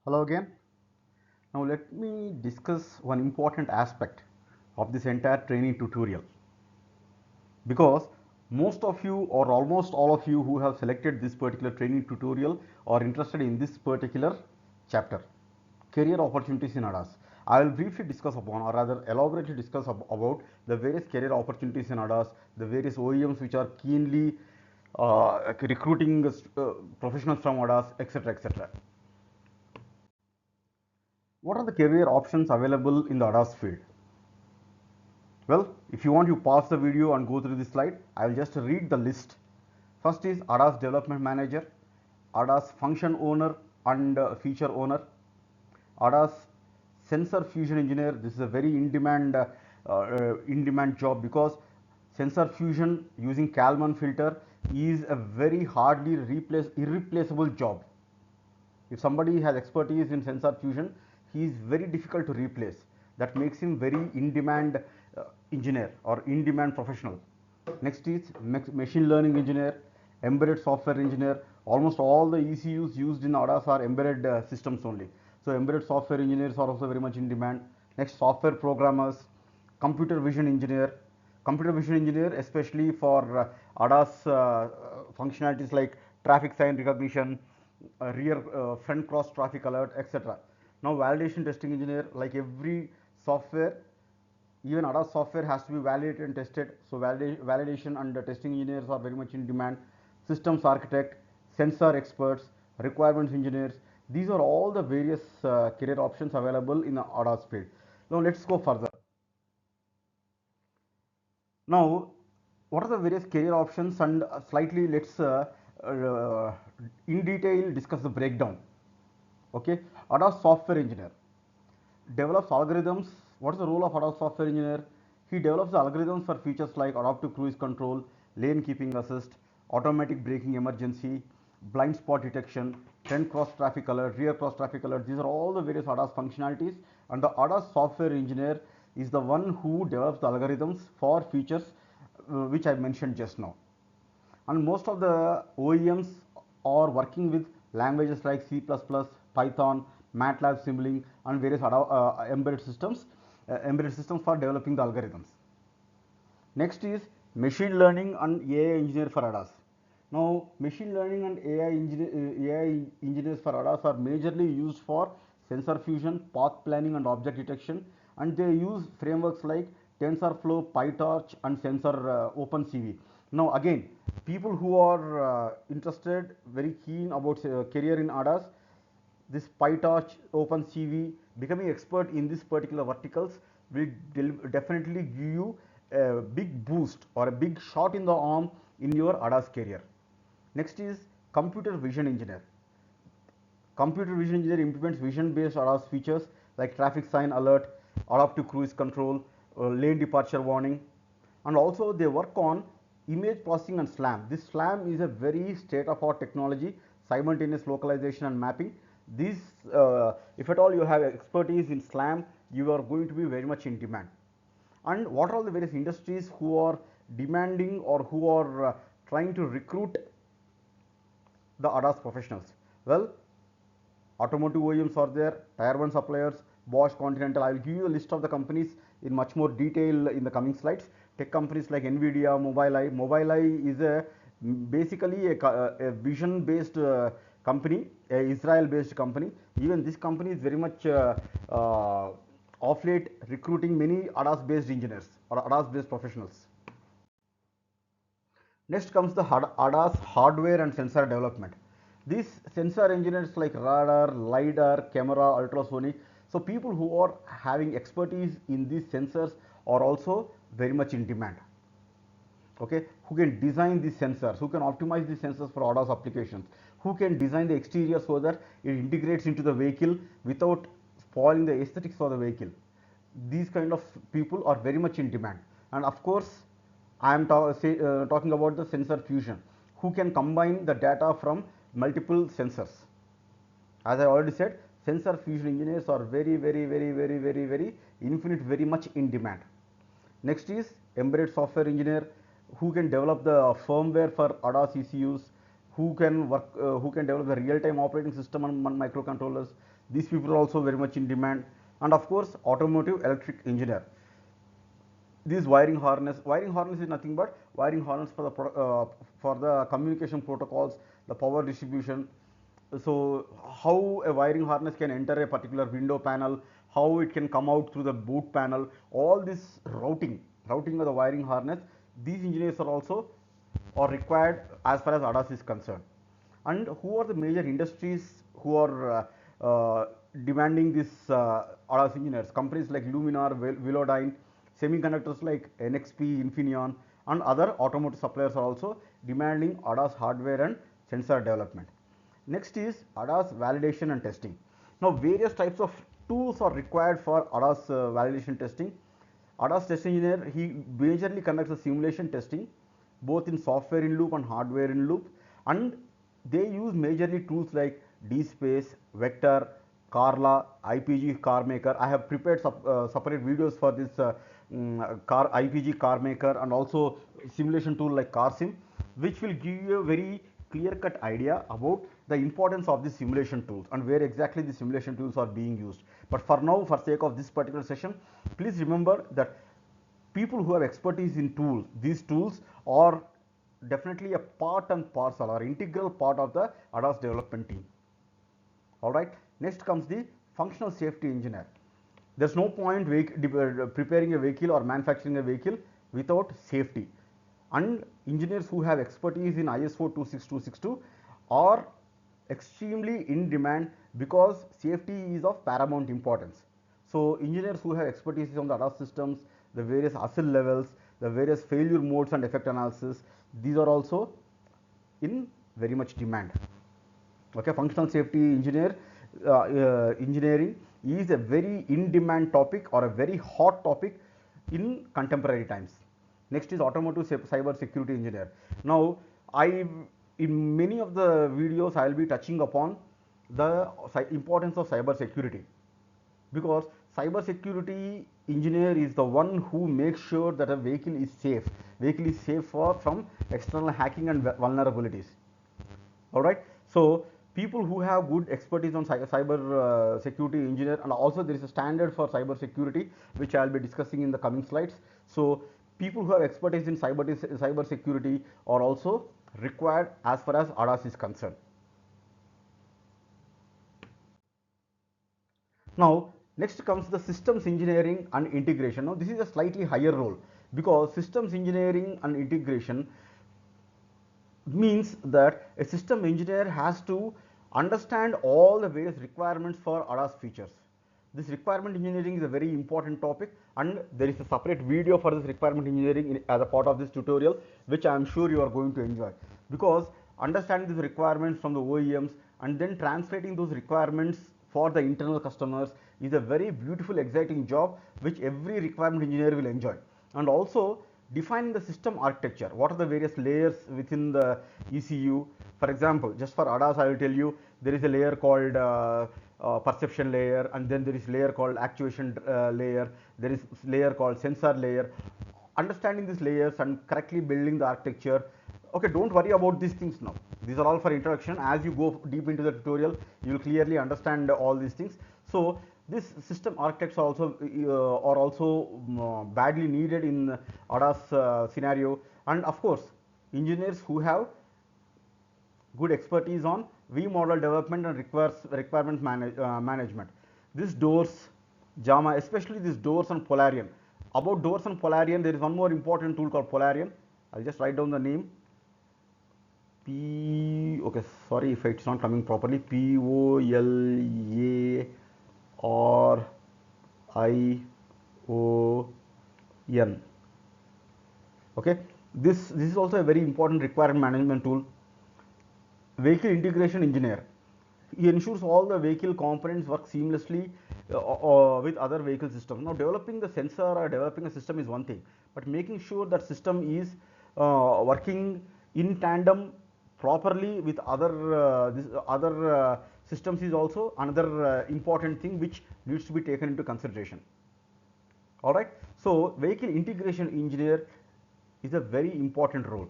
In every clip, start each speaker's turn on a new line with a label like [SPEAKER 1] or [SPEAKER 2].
[SPEAKER 1] Hello again. Now let me discuss one important aspect of this entire training tutorial, because most of you or almost all of you who have selected this particular training tutorial are interested in this particular chapter, career opportunities in ADAS. I will briefly discuss upon, or rather elaborately discuss about the various career opportunities in ADAS, the various OEMs which are keenly recruiting professionals from ADAS, etc. etc. What are the career options available in the ADAS field? Well, if you want, you pause the video and go through this slide. I will just read the list. First is ADAS Development Manager, ADAS Function Owner and Feature Owner, ADAS Sensor Fusion Engineer. This is a very in-demand job, because sensor fusion using Kalman filter is a very hardly irreplaceable job. If somebody has expertise in sensor fusion, he is very difficult to replace. That makes him very in-demand engineer or in-demand professional. Next is machine learning engineer, embedded software engineer. Almost all the ECUs used in ADAS are embedded systems only. So embedded software engineers are also very much in demand. Next, software programmers, computer vision engineer. Computer vision engineer, especially for ADAS functionalities like traffic sign recognition, rear front cross traffic alert, etc. Now, validation testing engineer, like every software, even ADAS software has to be validated and tested. So validation and testing engineers are very much in demand. Systems architect, sensor experts, requirements engineers. These are all the various career options available in the ADAS field. Now let's go further. Now, what are the various career options, and slightly let's uh, in detail discuss the breakdown. Okay, ADAS software engineer develops algorithms. What is the role of ADAS software engineer? He develops the algorithms for features like adaptive cruise control, lane keeping assist, automatic braking emergency, blind spot detection, front cross traffic alert, rear cross traffic alert. These are all the various ADAS functionalities, and the ADAS software engineer is the one who develops the algorithms for features which I mentioned just now. And most of the OEMs are working with languages like C++, Python, MATLAB Simulink, and various embedded systems for developing the algorithms. Next is machine learning and AI engineer for ADAS. Now, machine learning and AI engineers for ADAS are majorly used for sensor fusion, path planning, and object detection, and they use frameworks like TensorFlow, PyTorch, and Sensor OpenCV. Now, again, people who are interested, very keen about career in ADAS, this PyTorch, OpenCV, becoming expert in this particular verticals will definitely give you a big boost or a big shot in the arm in your ADAS career. Next is computer vision engineer. Computer vision engineer implements vision based ADAS features like traffic sign alert, adaptive cruise control, lane departure warning, and also they work on image processing and SLAM. This SLAM is a very state of art technology, simultaneous localization and mapping. These, if at all you have expertise in SLAM, you are going to be very much in demand. And what are all the various industries who are demanding or who are trying to recruit the ADAS professionals? Well, automotive OEMs are there, tier 1 suppliers, Bosch, Continental. I will give you a list of the companies in much more detail in the coming slides. Tech companies like Nvidia, Mobileye. Mobileye is basically a vision based company, a Israel based company. Even this company is very much off late recruiting many ADAS based engineers or ADAS based professionals. Next comes the ADAS hardware and sensor development. These sensor engineers like radar, lidar, camera, ultrasonic. So people who are having expertise in these sensors are also very much in demand. Okay, who can design these sensors, who can optimize these sensors for ADAS applications, who can design the exterior so that it integrates into the vehicle without spoiling the aesthetics of the vehicle. These kind of people are very much in demand. And of course, I am talking about the sensor fusion, who can combine the data from multiple sensors. As I already said, sensor fusion engineers are very infinite, very much in demand. Next is embedded software engineer, who can develop the firmware for ADAS ECUs, who can develop the real-time operating system on microcontrollers. These people are also very much in demand. And of course, automotive electric engineer. This wiring harness is nothing but wiring harness for the communication protocols, the power distribution. So how a wiring harness can enter a particular window panel, how it can come out through the boot panel, all this routing of the wiring harness, these engineers are also are required as far as ADAS is concerned. And who are the major industries who are demanding this ADAS engineers? Companies like Luminar, Velodyne, semiconductors like NXP, Infineon, and other automotive suppliers are also demanding ADAS hardware and sensor development. Next is ADAS validation and testing. Now, various types of tools are required for ADAS validation testing. ADAS test engineer, he majorly conducts the simulation testing both in software in loop and hardware in loop, and they use majorly tools like DSpace, Vector, Carla, IPG CarMaker. I have prepared separate videos for this IPG CarMaker and also simulation tool like CarSim, which will give you a very clear-cut idea about the importance of the simulation tools and where exactly the simulation tools are being used. But for now, for sake of this particular session, please remember that people who have expertise in tools, these tools are definitely a part and parcel or integral part of the ADAS development team. Alright, next comes the functional safety engineer. There's no point preparing a vehicle or manufacturing a vehicle without safety. And engineers who have expertise in ISO 26262 are extremely in demand because safety is of paramount importance. So engineers who have expertise on the ADAS systems, the various ASIL levels, the various failure modes and effect analysis, these are also in very much demand. Okay, functional safety engineering is a very in demand topic or a very hot topic in contemporary times. Next is automotive cyber security engineer. Now, in many of the videos I will be touching upon the importance of cyber security, because cyber security engineer is the one who makes sure that a vehicle is safe from external hacking and vulnerabilities. Alright, so people who have good expertise on cyber security engineer, and also there is a standard for cyber security which I will be discussing in the coming slides. So people who have expertise in cyber security are also required as far as ADAS is concerned. Now, next comes the systems engineering and integration. Now, this is a slightly higher role because systems engineering and integration means that a system engineer has to understand all the various requirements for ADAS features. This requirement engineering is a very important topic, and there is a separate video for this requirement engineering as a part of this tutorial, which I am sure you are going to enjoy, because understanding these requirements from the OEMs and then translating those requirements for the internal customers is a very beautiful, exciting job which every requirement engineer will enjoy. And also defining the system architecture, what are the various layers within the ECU. For example, just for ADAS I will tell you there is a layer called perception layer, and then there is layer called actuation layer, there is layer called sensor layer. Understanding these layers and correctly building the architecture. Okay, don't worry about these things now. These are all for introduction. As you go deep into the tutorial, you will clearly understand all these things. So this system architects are also badly needed in ADAS scenario, and of course engineers who have good expertise on V model development and requirement management. These doors, JAMA, especially these doors and Polarian. About doors and Polarian, there is one more important tool called Polarian. I'll just write down the name. Okay, sorry if it's not coming properly. Polarion. Okay, this is also a very important requirement management tool. Vehicle integration engineer, he ensures all the vehicle components work seamlessly with other vehicle systems. Now, developing the sensor or developing a system is one thing, but making sure that system is working in tandem properly with other systems is also another important thing which needs to be taken into consideration. Alright, so vehicle integration engineer is a very important role.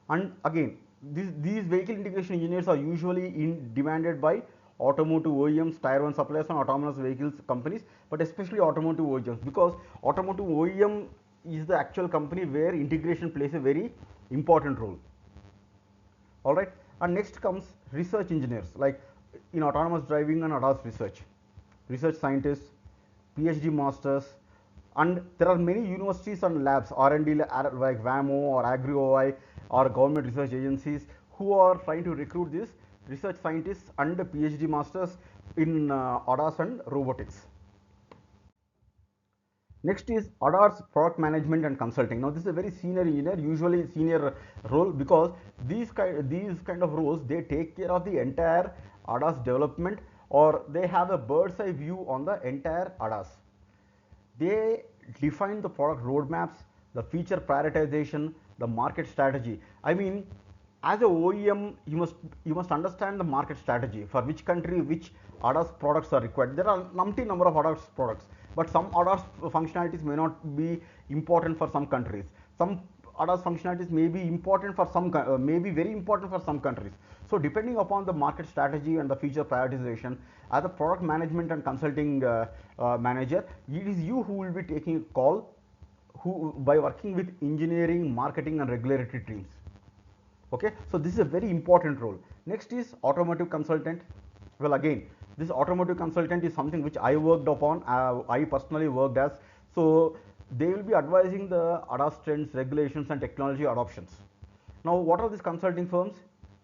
[SPEAKER 1] And again, these vehicle integration engineers are usually demanded by automotive OEMs, tier 1 suppliers and autonomous vehicles companies, but especially automotive OEMs, because automotive OEM is the actual company where integration plays a very important role. All right, and next comes research engineers, like in autonomous driving and ADAS research scientists, PhD masters, and there are many universities and labs, R&D like VAMO or AgriOI or government research agencies who are trying to recruit these research scientists and PhD masters in ADAS and robotics. Next is ADAS product management and consulting. Now this is a very senior engineer, usually senior role, because these kind of roles, they take care of the entire ADAS development, or they have a bird's eye view on the entire ADAS. They define the product roadmaps, the feature prioritization, the market strategy. I mean, as a OEM, you must understand the market strategy for which country which ADAS products are required. There are numpty number of ADAS products, but some ADAS functionalities may not be important for some countries. Some ADAS functionalities may be important for some, may be very important for some countries. So depending upon the market strategy and the feature prioritization, as a product management and consulting manager, it is you who will be taking a call, who by working with engineering, marketing and regulatory teams. Okay, so this is a very important role. Next is automotive consultant. Well, again, this automotive consultant is something which I worked upon, I personally worked as. So they will be advising the ADAS trends, regulations and technology adoptions. Now what are these consulting firms?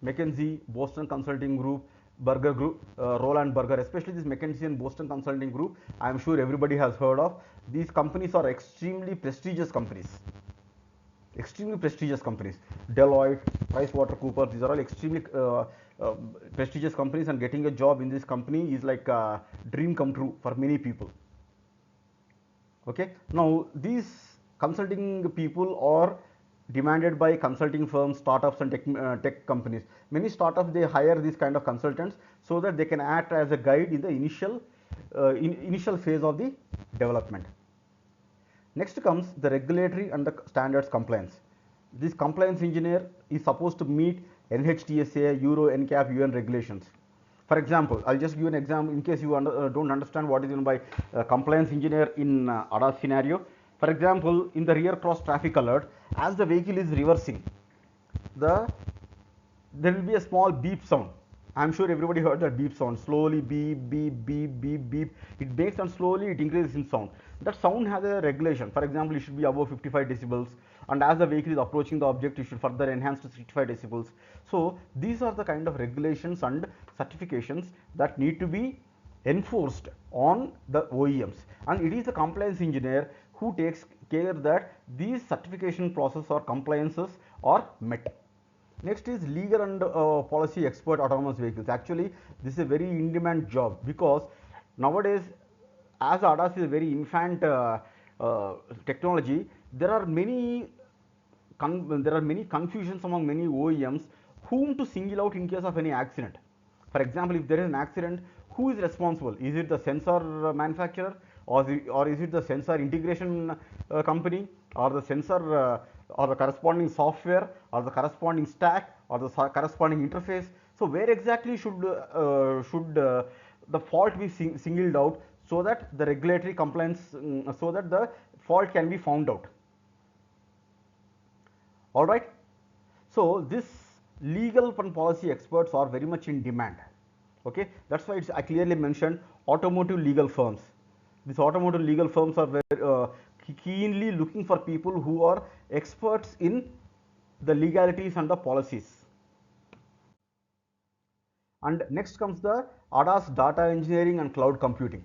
[SPEAKER 1] McKinsey, Boston Consulting Group, Burger Group, Roland Berger, especially this McKinsey and Boston Consulting Group, I am sure everybody has heard of. These companies are extremely prestigious companies. Deloitte, PricewaterhouseCoopers, these are all extremely prestigious companies, and getting a job in this company is like a dream come true for many people. Okay, now these consulting people are demanded by consulting firms, startups and tech companies. Many startups, they hire these kind of consultants so that they can act as a guide in the initial phase of the development. Next comes the regulatory and the standards compliance. This compliance engineer is supposed to meet NHTSA, Euro, NCAP, UN regulations. For example, I'll just give an example in case you don't understand what is meant by compliance engineer in ADAS scenario. For example, in the rear cross traffic alert, as the vehicle is reversing, there will be a small beep sound. I'm sure everybody heard that beep sound. Slowly beep, beep, beep, beep, beep. It makes and slowly it increases in sound. That sound has a regulation. For example, it should be above 55 decibels. And as the vehicle is approaching the object, it should further enhance to 65 decibels. So these are the kind of regulations and certifications that need to be enforced on the OEMs. And it is the compliance engineer who takes care that these certification process or compliances are met. Next is legal and policy expert autonomous vehicles. Actually, this is a very in-demand job, because nowadays, as ADAS is a very infant technology, there are many confusions among many OEMs whom to single out in case of any accident. For example, if there is an accident, who is responsible? Is it the sensor manufacturer, or is it the sensor integration company, or the sensor or the corresponding software, or the corresponding stack, or the corresponding interface? So where exactly should the fault be singled out, so that the regulatory compliance, so that the fault can be found out? All right. So this legal and policy experts are very much in demand. Okay, that's why I clearly mentioned automotive legal firms. These automotive legal firms are very keenly looking for people who are experts in the legalities and the policies. And next comes the ADAS data engineering and cloud computing.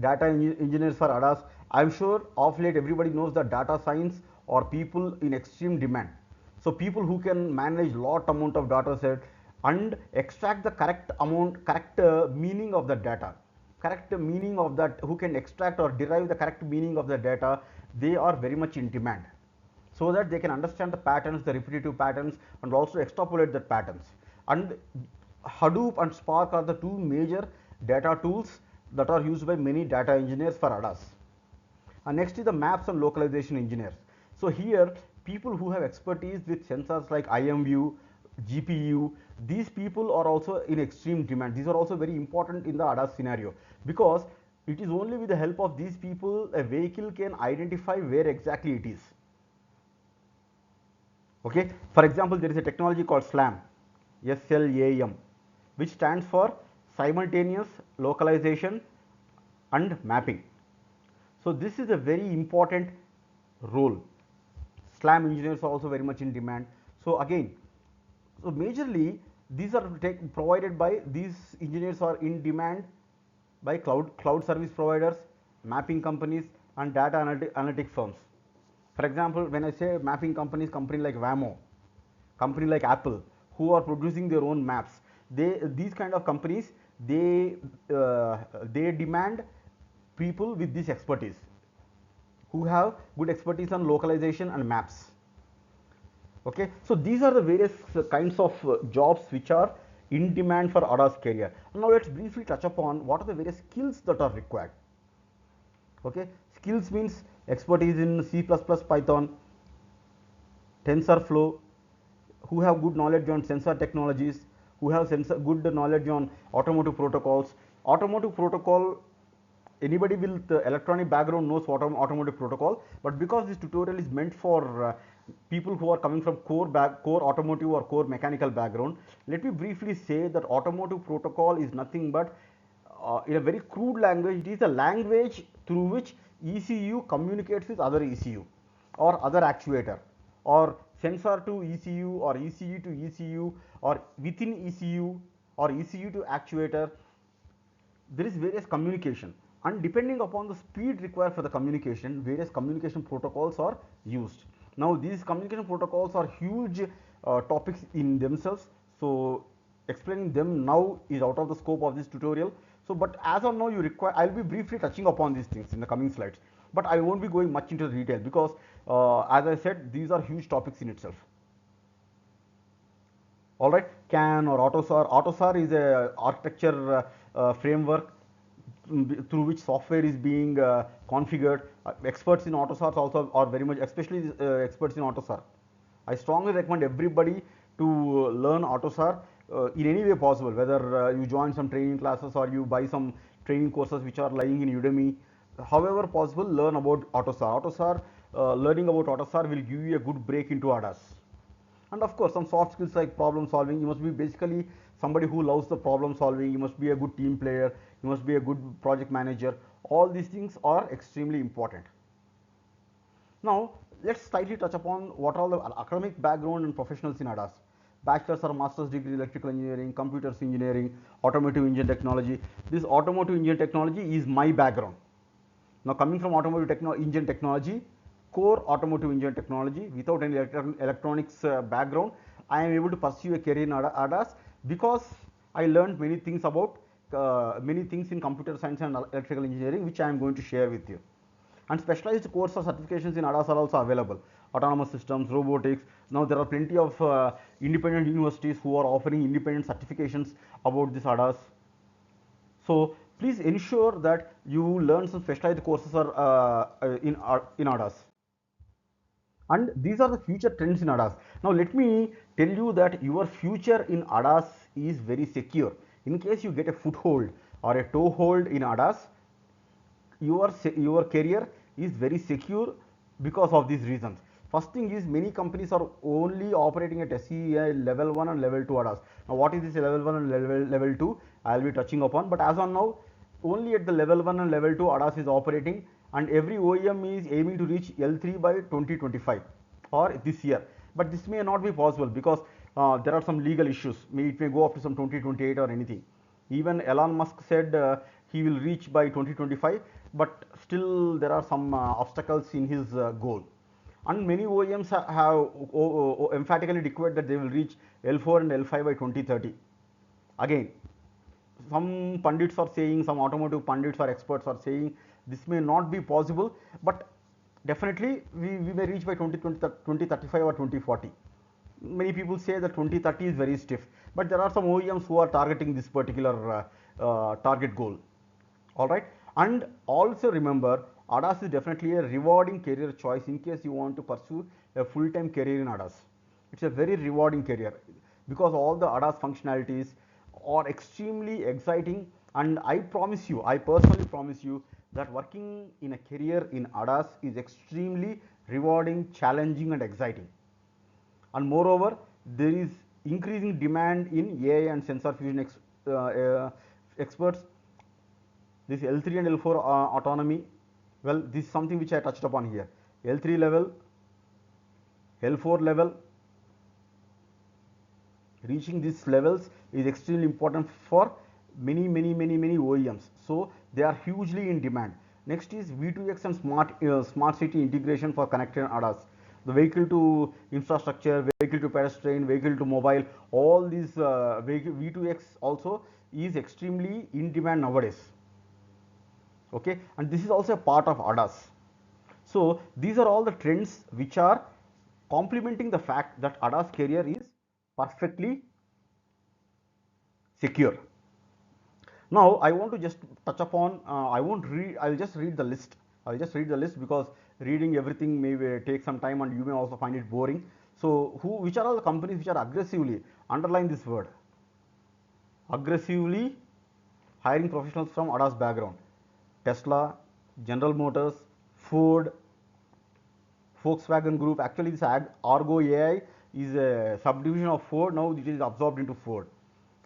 [SPEAKER 1] Data engineers for ADAS. I'm sure of late everybody knows that data science are people in extreme demand. So people who can manage lot amount of data set and extract the correct meaning of the data, who can extract or derive the correct meaning of the data, they are very much in demand, so that they can understand the patterns, the repetitive patterns, and also extrapolate the patterns. And Hadoop and Spark are the two major data tools that are used by many data engineers for ADAS. And next is the maps and localization engineers. So here, people who have expertise with sensors like IMView, GPU, these people are also in extreme demand. These are also very important in the ADAS scenario, because it is only with the help of these people a vehicle can identify where exactly it is. Okay, for example, there is a technology called SLAM, SLAM, which stands for simultaneous localization and mapping. So this is a very important role. SLAM engineers are also very much in demand. So again, so majorly these are provided by, these engineers are in demand by cloud service providers, mapping companies, and data analytic firms. For example, when I say mapping companies, company like Waymo, company like Apple, who are producing their own maps, these kind of companies, they demand people with this expertise, who have good expertise on localization and maps. Okay, so these are the various kinds of jobs which are in demand for ADAS career. Now let's briefly touch upon what are the various skills that are required. Okay, skills means expertise in C++, Python, TensorFlow, who have good knowledge on sensor technologies, who have good knowledge on automotive protocols. Automotive protocol, anybody with electronic background knows what automotive protocol, but because this tutorial is meant for people who are coming from core automotive or core mechanical background, let me briefly say that automotive protocol is nothing but, in a very crude language, it is a language through which ECU communicates with other ECU or other actuator, or sensor to ECU, or ECU to ECU, or within ECU, or ECU to actuator. There is various communication, and depending upon the speed required for the communication, various communication protocols are used. Now these communication protocols are huge topics in themselves, so explaining them now is out of the scope of this tutorial. So but as of now, I'll be briefly touching upon these things in the coming slides, but I won't be going much into the detail, because as I said, these are huge topics in itself. All right, CAN or AUTOSAR. AUTOSAR is a architecture framework through which software is being configured. Experts in AUTOSAR also are very much, especially experts in AUTOSAR. I strongly recommend everybody to learn AUTOSAR in any way possible, whether you join some training classes or you buy some training courses which are lying in Udemy. However possible, learn about AUTOSAR. Learning about AUTOSAR will give you a good break into ADAS. And of course, some soft skills like problem solving. You must be basically somebody who loves the problem solving. You must be a good team player. You must be a good project manager. All these things are extremely important. Now let's slightly touch upon what are the academic background and professionals in ADAS. Bachelor's or master's degree electrical engineering, computers engineering, automotive engine technology. This automotive engine technology is my background. Now coming from automotive engine technology, core automotive engine technology, without any electronics background, I am able to pursue a career in ADAS, because I learned many things about many things in computer science and electrical engineering, which I am going to share with you. And specialized course or certifications in ADAS are also available. Autonomous systems, robotics. Now there are plenty of independent universities who are offering independent certifications about this ADAS. So please ensure that you learn some specialized courses in ADAS. And these are the future trends in ADAS. Now let me tell you that your future in ADAS is very secure. In case you get a foothold or a toehold in ADAS, your career is very secure because of these reasons. First thing is, many companies are only operating at SEI level 1 and level 2 ADAS. Now what is this level 1 and level 2? I will be touching upon, but as on now, only at the level 1 and level 2 ADAS is operating, and every OEM is aiming to reach L3 by 2025 or this year. But this may not be possible, because there are some legal issues. It may go up to some 2028 or anything. Even Elon Musk said he will reach by 2025, but still there are some obstacles in his goal. And many OEMs have emphatically declared that they will reach L4 and L5 by 2030. Again, some pundits are saying, some automotive pundits or experts are saying this may not be possible, but definitely we may reach by 2035 or 2040. Many people say that 2030 is very stiff, but there are some OEMs who are targeting this particular target goal. All right, and also remember, ADAS is definitely a rewarding career choice in case you want to pursue a full-time career in ADAS. It's a very rewarding career. because all the ADAS functionalities are extremely exciting, and I promise you, I personally promise you that working in a career in ADAS is extremely rewarding, challenging and exciting. And moreover, there is increasing demand in AI and sensor fusion experts. This L3 and L4 autonomy, well, this is something which I touched upon here. L3 level, L4 level, reaching these levels is extremely important for many OEMs. So they are hugely in demand. Next is V2X and smart city integration for connected ADAS. The vehicle to infrastructure, vehicle to pedestrian, vehicle to mobile, all these V2X also is extremely in demand nowadays. Okay, and this is also a part of ADAS. So these are all the trends which are complementing the fact that ADAS carrier is perfectly secure. Now I want to just touch upon, I won't read, I'll just read the list. I'll just read the list because reading everything may take some time and you may also find it boring. So which are all the companies which are aggressively, underline this word, aggressively hiring professionals from ADAS background? Tesla, General Motors, Ford, Volkswagen Group. Actually, this Argo AI is a subdivision of Ford. Now it is absorbed into Ford.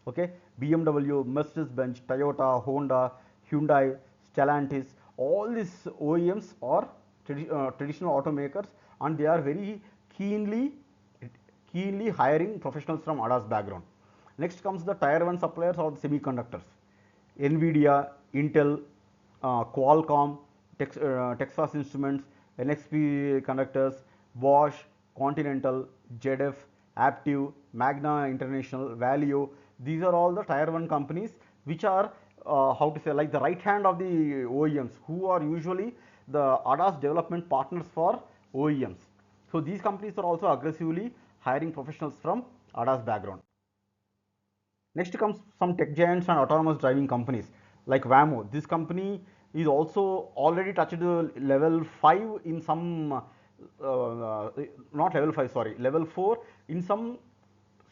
[SPEAKER 1] Okay, BMW, Mercedes-Benz, Toyota, Honda, Hyundai, Stellantis. All these OEMs are traditional automakers, and they are very keenly hiring professionals from ADAS background. Next comes the tier 1 suppliers or the semiconductors. Nvidia, Intel, Qualcomm, Texas Instruments, NXP Conductors, Bosch, Continental, ZF, Aptiv, Magna International, Valeo. These are all the tier 1 companies which are how to say, like the right hand of the OEMs, who are usually the ADAS development partners for OEMs. So these companies are also aggressively hiring professionals from ADAS background. Next comes some tech giants and autonomous driving companies like Waymo. This company is also already touched level 5 in some, not level 5, sorry, level 4 in some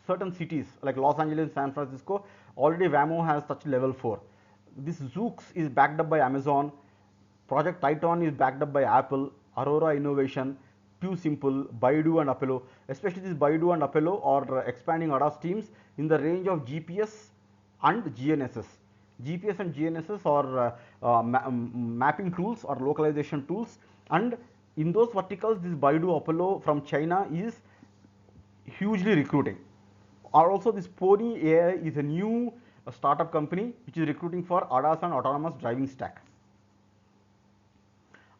[SPEAKER 1] certain cities like Los Angeles, San Francisco. Already Waymo has touched level 4. This Zoox is backed up by Amazon. Project Titan is backed up by Apple, Aurora Innovation, TuSimple, Baidu and Apollo. Especially this Baidu and Apollo are expanding ADAS teams in the range of GPS and GNSS. GPS and GNSS are mapping tools or localization tools, and in those verticals this Baidu Apollo from China is hugely recruiting. Or also this Pony AI is a new startup company which is recruiting for ADAS and autonomous driving stack.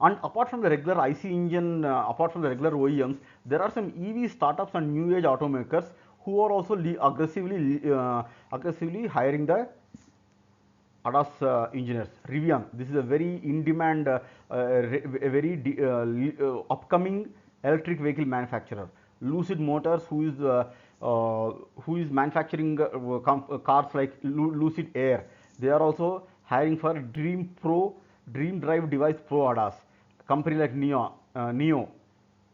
[SPEAKER 1] And apart from the regular IC engine, apart from the regular OEMs, there are some EV startups and new age automakers who are also aggressively hiring the ADAS engineers. Rivian, this is a very in demand, upcoming electric vehicle manufacturer. Lucid Motors, who is manufacturing cars like Lucid Air, they are also hiring for Dream Drive Device Pro ADAS. Company like Neo,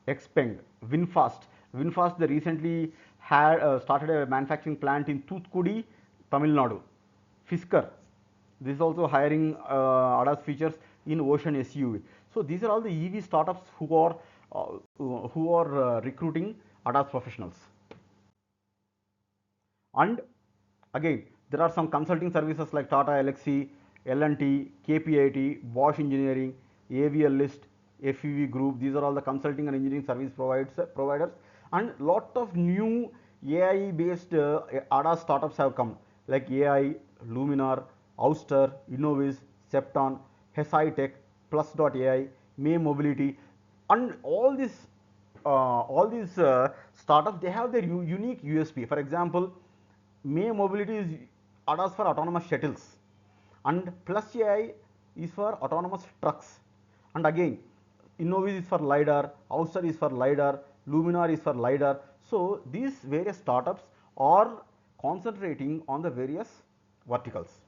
[SPEAKER 1] Xpeng, VinFast. VinFast, they recently had started a manufacturing plant in Thoothukudi, Tamil Nadu. Fisker, this is also hiring ADAS features in Ocean SUV. So these are all the EV startups who are recruiting ADAS professionals. And again, there are some consulting services like Tata Elxsi, L&T, KPIT, Bosch Engineering, AVL List, FEV Group. These are all the consulting and engineering service providers, and lot of new AI based ADAS startups have come like AI, Luminar, Ouster, Innovis, Septon, Hesitech, Plus.ai, May Mobility, and all these startups, they have their unique USP. For example, May Mobility is ADAS for autonomous shuttles, and Plus AI is for autonomous trucks. And again, Innovis is for LiDAR, Ouster is for LiDAR, Luminar is for LiDAR. So these various startups are concentrating on the various verticals.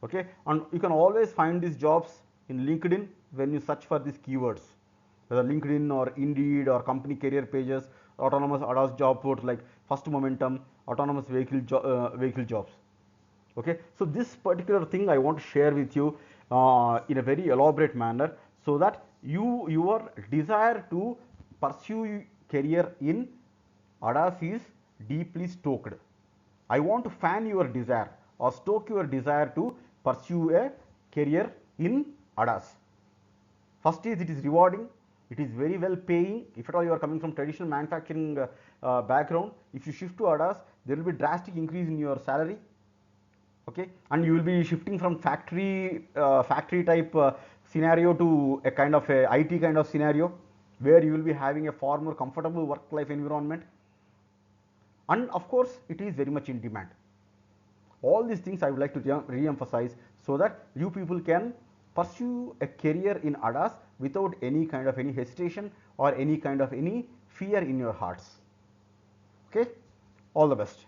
[SPEAKER 1] Okay, and you can always find these jobs in LinkedIn when you search for these keywords, whether LinkedIn or Indeed or company career pages, autonomous ADAS job portals like First Momentum, autonomous vehicle jobs. Okay, so this particular thing I want to share with you in a very elaborate manner, so that your desire to pursue career in ADAS is deeply stoked. I want to fan your desire or stoke your desire to pursue a career in ADAS. First is it is rewarding, it is very well paying. If at all you are coming from traditional manufacturing background, if you shift to ADAS, there will be drastic increase in your salary. Okay, and you will be shifting from factory type scenario to a kind of a IT kind of scenario, where you will be having a far more comfortable work life environment, and of course it is very much in demand. All these things I would like to re-emphasize, so that you people can pursue a career in ADAS without any kind of any hesitation or any kind of any fear in your hearts. Okay, all the best.